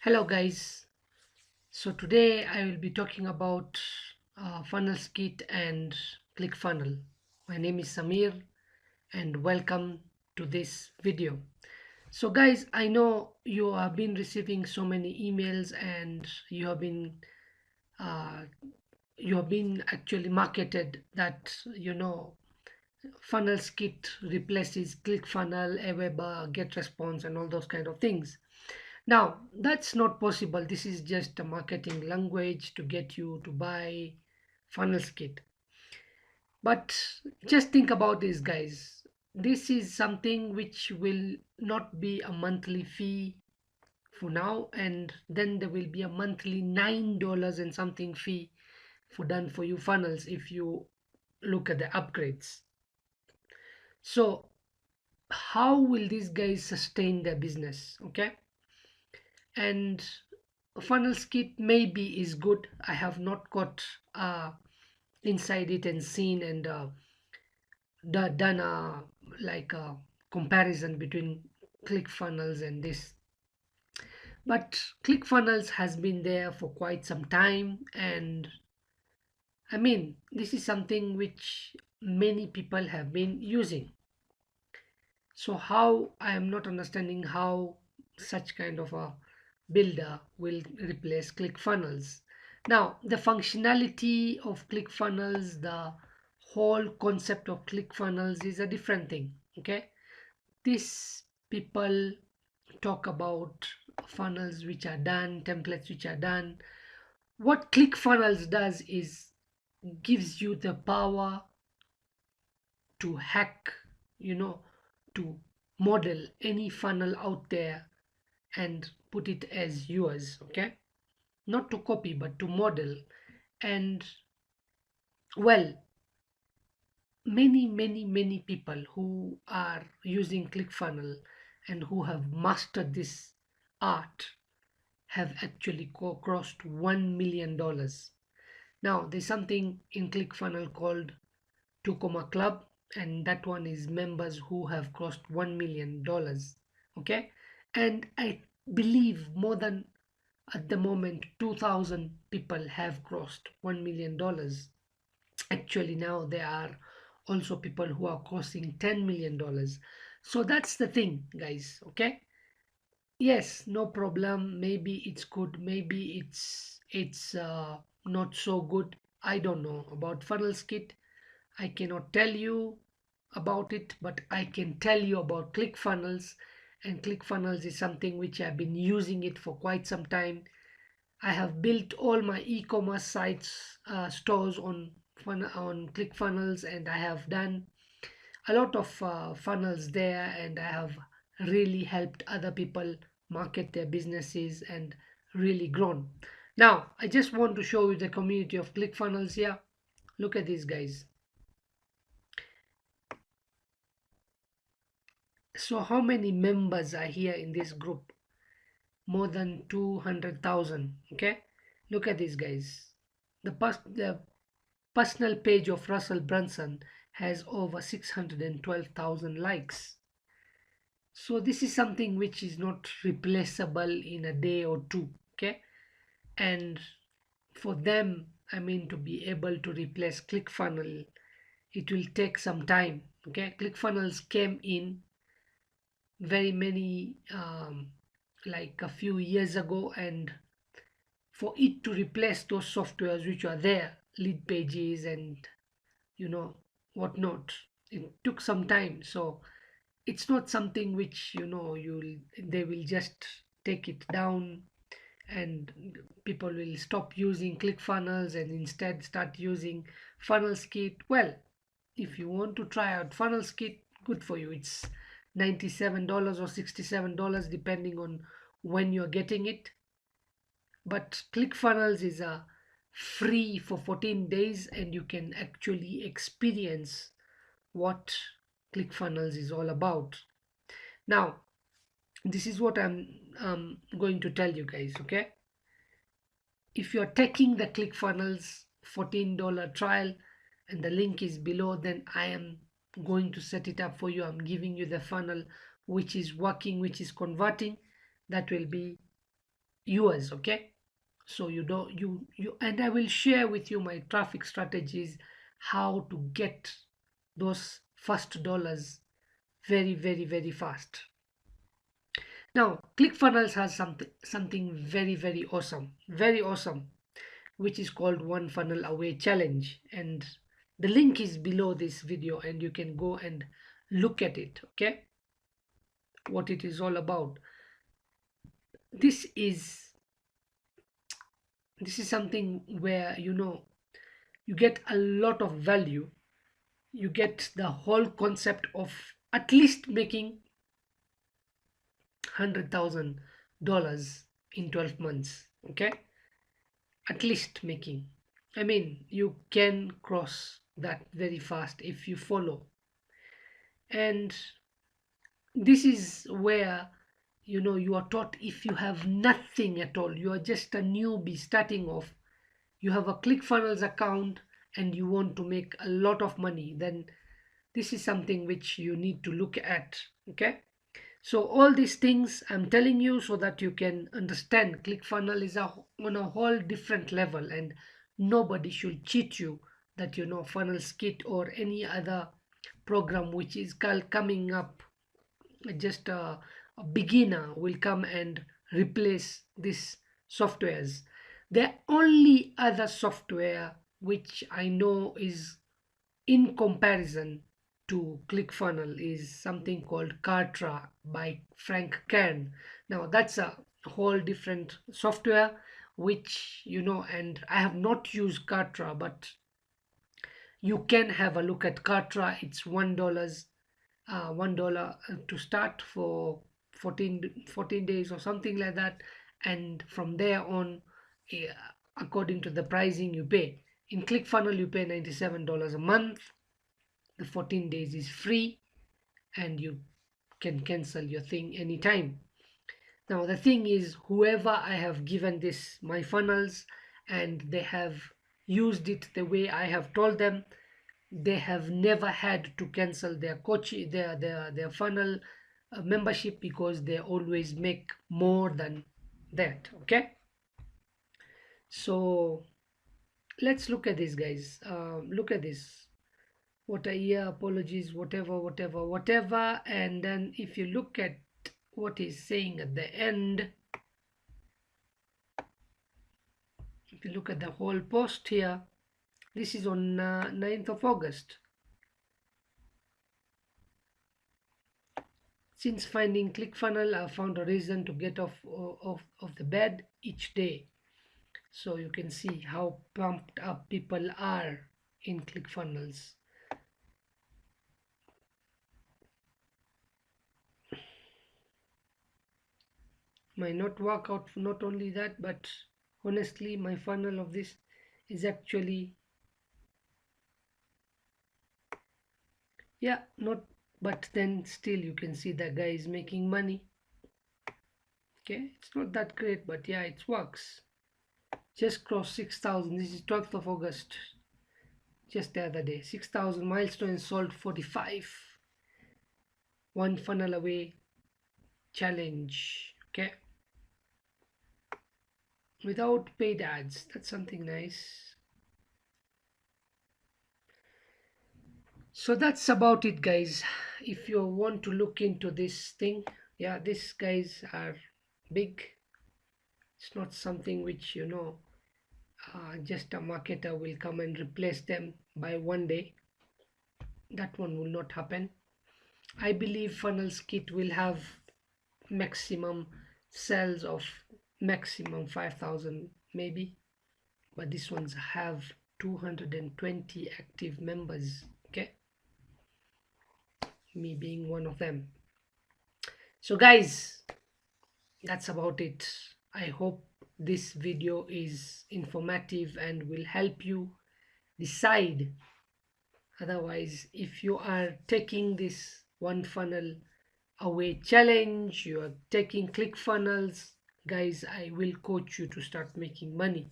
Hello guys. So today I will be talking about Funnelskit and Clickfunnel. My name is Samir and welcome to this video. So guys, I know you have been receiving so many emails and uh, you have been actually marketed that Funnelskit replaces ClickFunnel, Aweber, GetResponse and all those kind of things. Now, that's not possible. This is just a marketing language to get you to buy Funnelskit. But just think about this, guys. This is something which will not be a monthly fee for now, and then there will be a monthly $9 and something fee for done for you funnels if you look at the upgrades. So, how will these guys sustain their business? Okay, and Funnelskit maybe is good. I have not got inside it and seen and done a like a comparison between ClickFunnels and this. But ClickFunnels has been there for quite some time, and I mean this is something which many people have been using. So how I am not understanding how such kind of a builder will replace ClickFunnels. Now, the functionality of ClickFunnels, the whole concept of ClickFunnels is a different thing. Okay, this people talk about funnels which are done, templates which are done. What ClickFunnels does is gives you the power to hack, you know, to model any funnel out there and put it as yours. Okay, not to copy but to model. And well, many people who are using ClickFunnel and who have mastered this art have actually crossed $1 million. Now there's something in ClickFunnel called Tacoma Club, and that one is members who have crossed $1 million. Okay, and I believe more than at the moment 2,000 people have crossed $1 million. Actually, now there are also people who are crossing $10 million. So that's the thing, guys. Okay, yes, no problem. Maybe it's good, maybe it's not so good. I don't know about Funnelskit. I cannot tell you about it, but I can tell you about ClickFunnels. And ClickFunnels is something which I've been using it for quite some time. I have built all my e-commerce sites, stores on ClickFunnels, and I have done a lot of funnels there, and I have really helped other people market their businesses and really grown. Now, I just want to show you the community of ClickFunnels here. Look at these guys. So how many members are here in this group? More than 200,000. Okay, look at these guys. The personal page of Russell Brunson has over 612,000 likes. So this is something which is not replaceable in a day or two. Okay, and for them, I mean, to be able to replace ClickFunnel, it will take some time. Okay, ClickFunnels came in very many like a few years ago, and for it to replace those softwares which are there, lead pages and you know whatnot, it took some time. So it's not something which you'll they will just take it down and people will stop using ClickFunnels and instead start using Funnelskit. Well, if you want to try out Funnelskit, good for you. It's $97 or $67 depending on when you're getting it. But ClickFunnels is a free for 14 days, and you can actually experience what ClickFunnels is all about. Now, this is what I'm going to tell you guys. Okay, if you're taking the ClickFunnels $14 trial and the link is below, then I am going to set it up for you. I'm giving you the funnel which is working, which is converting. That will be yours. Okay, so you don't you and I will share with you my traffic strategies, how to get those first dollars very fast. Now ClickFunnels has something very awesome, which is called one funnel away challenge, and the link is below this video and you can go and look at it. Okay, what it is all about. This is this is something where you get a lot of value. You get the whole concept of at least making $100,000 in 12 months. Okay, at least making, I mean, you can cross that very fast if you follow. And this is where you are taught. If you have nothing at all, you are just a newbie starting off, you have a ClickFunnels account and you want to make a lot of money, then this is something which you need to look at. Okay, so all these things I'm telling you so that you can understand ClickFunnels is on a whole different level, and nobody should cheat you that Funnelskit or any other program which is coming up, just a beginner will come and replace these softwares. The only other software which I know is in comparison to ClickFunnel is something called Kartra by Frank Kern. Now that's a whole different software, which and I have not used Kartra, but you can have a look at Kartra. It's $1 to start for 14 days or something like that, and from there on, eh, according to the pricing you pay. In ClickFunnels you pay $97 a month. The 14 days is free, and you can cancel your thing anytime. Now the thing is, whoever I have given this my funnels and they have used it the way I have told them, they have never had to cancel their coach their funnel membership, because they always make more than that. Okay, so let's look at this, guys. Look at this. What a year, apologies, whatever. And then if you look at what he's saying at the end, if you look at the whole post here, this is on 9th of August. Since finding ClickFunnels, I found a reason to get of the bed each day. So you can see how pumped up people are in ClickFunnels. Might not work out. Not only that, but honestly, my funnel of this is actually, yeah, not, but then still you can see the guy is making money. Okay, it's not that great, but yeah, it works. Just crossed 6,000. This is 12th of August, just the other day. 6,000 milestone, sold 45. One funnel away challenge. Okay, without paid ads. That's something nice. So that's about it, guys. If you want to look into this thing, yeah, these guys are big. It's not something which just a marketer will come and replace them by one day. That one will not happen. I believe Funnelskit will have maximum sales of maximum 5,000 maybe, but these ones have 220 active members. Okay, me being one of them. So guys, that's about it. I hope this video is informative and will help you decide. Otherwise, if you are taking this one funnel away challenge, you are taking ClickFunnels, guys, I will coach you to start making money.